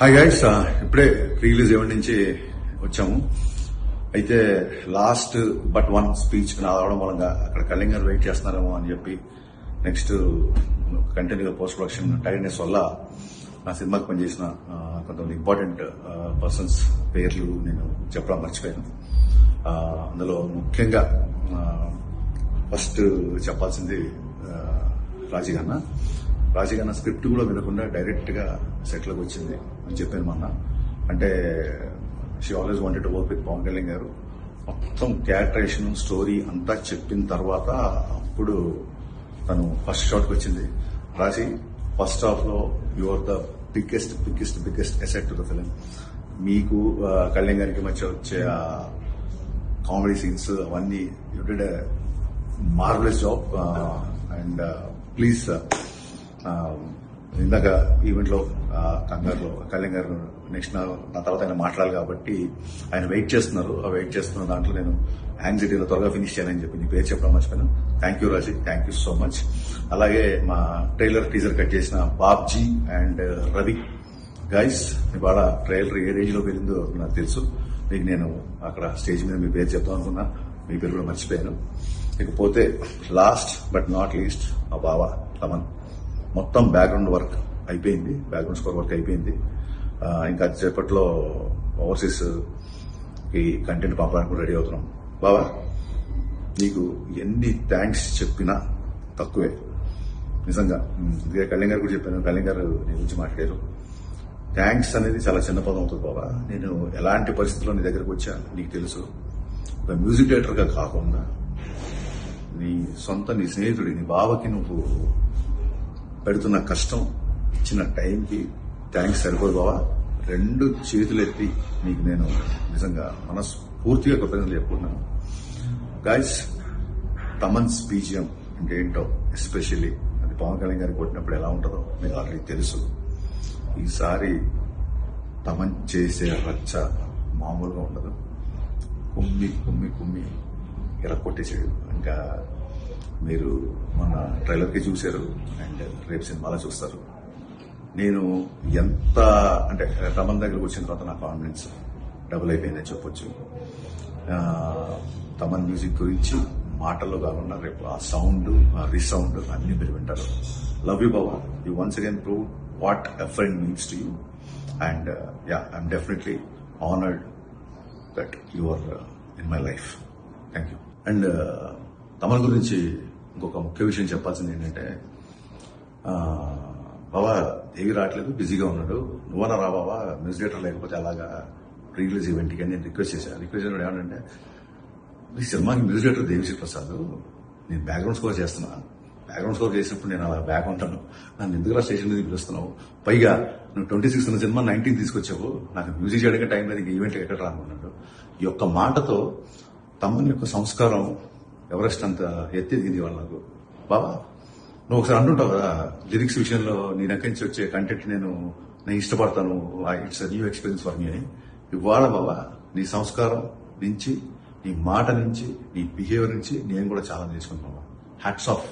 Hi guys, ఇప్పుడే release event నుంచి వచ్చాము. అయితే లాస్ట్ బట్ వన్ స్పీచ్ రావడం మూలంగా అక్కడ కళ్యాణ్ గారు వెయిట్ చేస్తున్నారేమో అని చెప్పి నెక్స్ట్ కంటిన్యూగా పోస్ట్ ప్రొడక్షన్ టైర్డ్నెస్ వల్ల నా సినిమాకి పనిచేసిన కొంతమంది ఇంపార్టెంట్ పర్సన్స్ పేర్లు నేను చెప్పడం మర్చిపోయాను. అందులో ముఖ్యంగా ఫస్ట్ చెప్పాల్సింది రాజీగన్న స్క్రిప్ట్ కూడా వినకుండా డైరెక్ట్ గా సెట్లోకి వచ్చింది అని చెప్పాను మొన్న. అంటే she always wanted to work with Pawan Kalyan garu. మొత్తం క్యారెక్టరేషన్ స్టోరీ అంతా చెప్పిన తర్వాత అప్పుడు తను ఫస్ట్ షాట్కి వచ్చింది. రాజీ, ఫస్ట్ హాఫ్ లో you are the biggest asset to the film. మీకు కళ్యాణ్ గారికి మధ్య వచ్చే కామెడీ సీన్స్ అవన్నీ you did a marvellous job. And please, ఇందాక ఈవెంట్ లో కంగారులో కళ్యాణ్ గారు నెక్స్ట్ నా తర్వాత ఆయన మాట్లాడాలి కాబట్టి ఆయన వెయిట్ చేస్తున్నారు. ఆ వెయిట్ చేస్తున్న దాంట్లో నేను యాంగ్జైటీలో త్వరగా ఫినిష్ చేయాలని చెప్పి నీ పేరు చెప్పడం మర్చిపోయాను. Thank you Raji, thank you so much. అలాగే మా ట్రైలర్ టీజర్ కట్ చేసిన బాబ్జీ అండ్ రవి గైస్, ఇవాళ ట్రైలర్ ఏ రేంజ్ లో వెళ్ళిందో నాకు తెలుసు. మీకు నేను అక్కడ స్టేజ్ మీద మీ పేరు చెప్తాం అనుకున్నా, మీ పేరు కూడా మర్చిపోయాను. ఇకపోతే లాస్ట్ బట్ నాట్ లీస్ట్ మా బావ తమన్. మొత్తం బ్యాక్గ్రౌండ్ వర్క్ అయిపోయింది, బ్యాక్గ్రౌండ్ స్కోర్ వర్క్ అయిపోయింది. ఇంకా సేపట్లో ఓవర్సీస్ కి కంటెంట్ పంపడానికి రెడీ అవుతున్నాం. బావా, నీకు ఎన్ని థ్యాంక్స్ చెప్పినా తక్కువే నిజంగా. ఇదే కళ్యాణ్ గారు కూడా చెప్పాను, కళ్యాణ్ గారు నీ గురించి మాట్లాడారు. థ్యాంక్స్ అనేది చాలా చిన్న పదం అవుతుంది బాబా. నేను ఎలాంటి పరిస్థితుల్లో నీ దగ్గరకు వచ్చా నీకు తెలుసు. ఒక మ్యూజిక్ డైరెక్టర్ గా కాకుండా నీ స్నేహితుడి నీ బావకి నువ్వు పెడుతున్న కష్టం, ఇచ్చిన టైంకి థ్యాంక్స్ సరిపోదు బావా. 2 చేతులు ఎత్తి నీకు నేను నిజంగా మనస్ఫూర్తిగా కృతజ్ఞతలు చెప్పుకున్నాను. గైస్, తమన్స్ బీజియం అంటే ఏంటో, ఎస్పెషల్లీ అది పవన్ కళ్యాణ్ గారికి కొట్టినప్పుడు ఎలా ఉంటుందో మీకు ఆల్రెడీ తెలుసు. ఈసారి తమన్ చేసే రచ్చ మామూలుగా ఉండదు. కుమ్మి కుమ్మి కుమ్మి ఇలా కొట్టేసాడు. ఇంకా మీరు మన ట్రైలర్కి చూశారు అండ్ రేపు సినిమాలో చూస్తారు. నేను ఎంత అంటే తమన్ దగ్గరకు వచ్చిన తర్వాత నా కాన్ఫిడెన్స్ డబుల్ అయిపోయిందని చెప్పొచ్చు. తమన్ మ్యూజిక్ గురించి మాటల్లో కాకుండా రేపు ఆ సౌండ్, ఆ రీసౌండ్ అన్ని మీరు వింటారు. Love you Baba. You once again prove what a friend means to you. And I'm definitely honoured that you are in my life. Thank you. And Thaman గురించి ఇంకొక ముఖ్య విషయం చెప్పాల్సింది ఏంటంటే, బాబా ఏవి రావట్లేదు, బిజీగా ఉన్నాడు, నువ్వన్నా రా బాబా, మ్యూజిక్ డైరెక్టర్ లేకపోతే అలాగా రిలీజ్ ఈవెంట్కి అని నేను రిక్వెస్ట్ చేశాను. రిక్వెస్ట్ చేయడం ఏమంటే, ఈ సినిమాకి మ్యూజిక్ డైరెక్టర్ దేవిశ్రీ ప్రసాద్, నేను బ్యాక్గ్రౌండ్ స్కోర్ చేస్తున్నా. బ్యాక్గ్రౌండ్ స్కోర్ చేసినప్పుడు నేను అలా బ్యాక్ ఉంటాను, నన్ను ఎందుకు స్టేషన్ మీద పిలుస్తున్నావు? పైగా నువ్వు 26 ఉన్న సినిమా 19 తీసుకొచ్చావు, నాకు మ్యూజిక్ చేయడానికి టైం లేదు, ఇంక ఈవెంట్ ఎక్కడ రానుకున్నాడు. ఈ యొక్క మాటతో తమన్ యొక్క సంస్కారం ఎవరెస్ట్ అంత ఎత్తిదిగింది వాళ్ళు నాకు. బాబా, నువ్వు ఒకసారి అంటుంటావు కదా, లిరిక్స్ విషయంలో నీ దగ్గర నుంచి వచ్చే కంటెంట్ నేను ఇష్టపడతాను, it's new experience for me అని. ఇవాళ బాబా నీ సంస్కారం నుంచి, నీ మాట నుంచి, నీ బిహేవియర్ నుంచి నేను కూడా చాలా నేర్చుకున్నాను. Hats off.